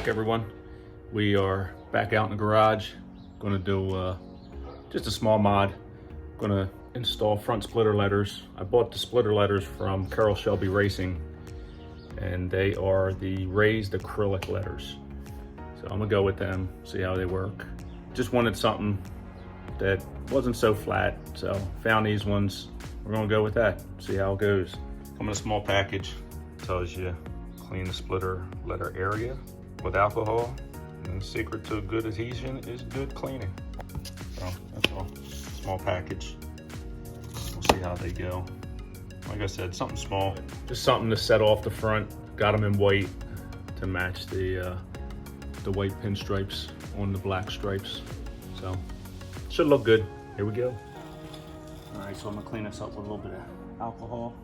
Everyone, we are back out in the garage. Going to do just a small mod. Going to install front splitter letters. I bought the splitter letters from Carrolll Shelby Racing, and they are the raised acrylic letters. So I'm gonna go with them, see how they work. Just wanted something that wasn't so flat, so found these ones. We're gonna go with that, see how it goes. Come in a small package. Tells you clean the splitter letter area with alcohol, and the secret to good adhesion is good cleaning. So that's all. Small package. We'll see how they go. Like I said, something small, just something to set off the front. Got them in white to match the white pinstripes on the black stripes. So should look good. Here we go. All right, so I'm gonna clean this up with a little bit of alcohol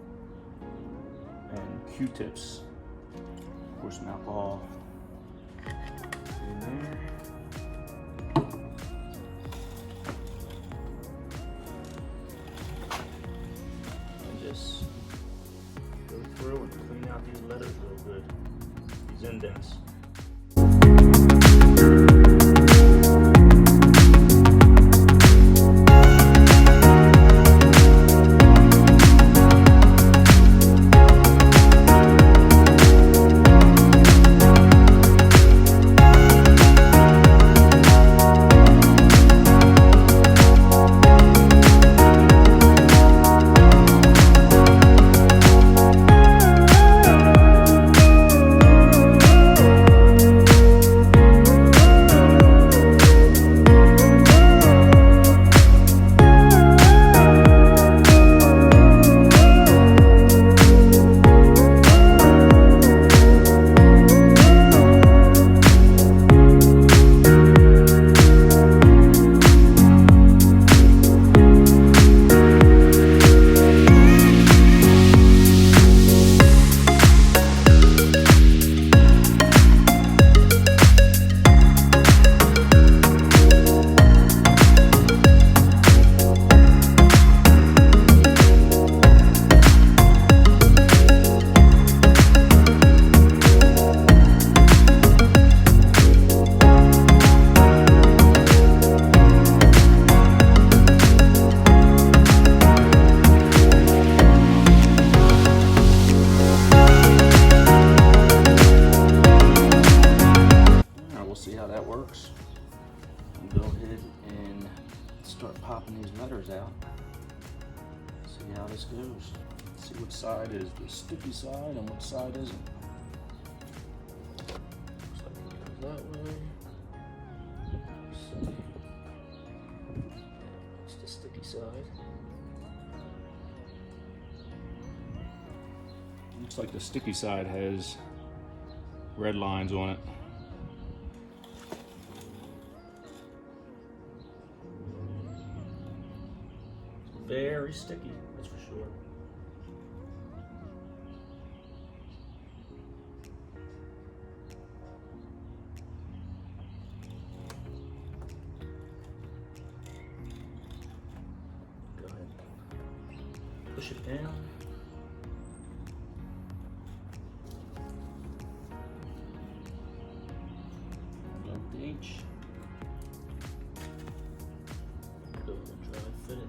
and Q-tips. Pour some alcohol in there. And just go through and clean out these letters real good, these indents. Go ahead and start popping these letters out. See how this goes. See which side is the sticky side and which side isn't. Looks like it goes that way. So, it's the sticky side. Looks like the sticky side has red lines on it. Very sticky, that's for sure. Go ahead and push it down. Length H. Go ahead and dry fit it.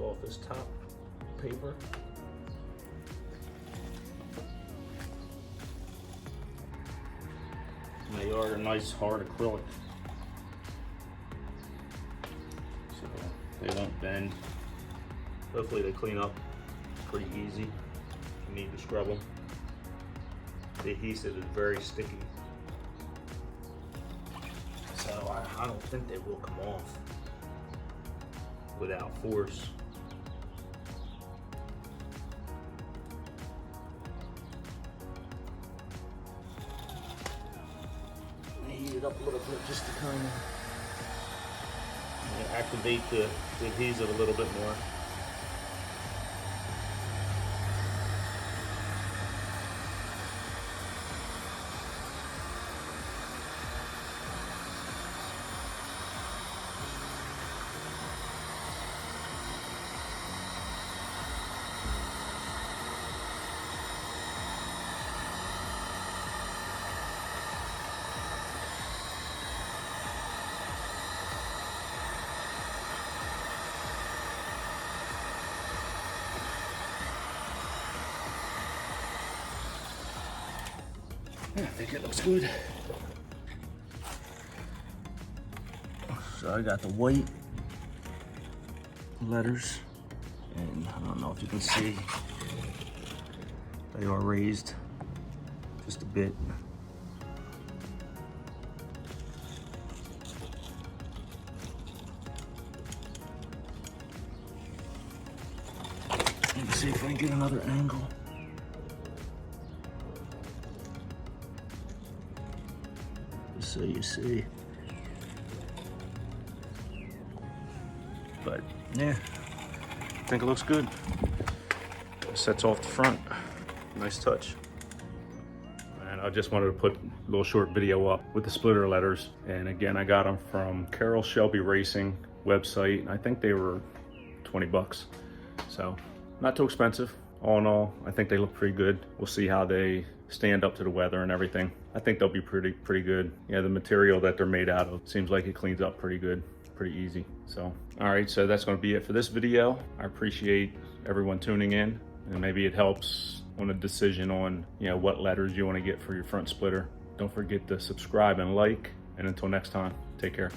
Off this top paper. And they are a nice hard acrylic. They won't bend. Hopefully they clean up pretty easy. You need to scrub them. The adhesive is very sticky. So I don't think they will come off without force. Heat it up a little bit just to kind of activate the adhesive a little bit more. I think it looks good. So I got the white letters, and I don't know if you can see, they are raised just a bit. Let me see if I can get another angle. So you see, but yeah, I think it looks good. Sets off the front, nice touch. And I just wanted to put a little short video up with the splitter letters. And again, I got them from Carrolll Shelby Racing website. I think they were 20 bucks. So not too expensive. All in all, I think they look pretty good. We'll see how they stand up to the weather and everything. I think they'll be pretty good. Yeah, the material that they're made out of seems like it cleans up pretty good, pretty easy. So, all right, so that's gonna be it for this video. I appreciate everyone tuning in, and maybe it helps on a decision on, you know, what letters you wanna get for your front splitter. Don't forget to subscribe and like, and until next time, take care.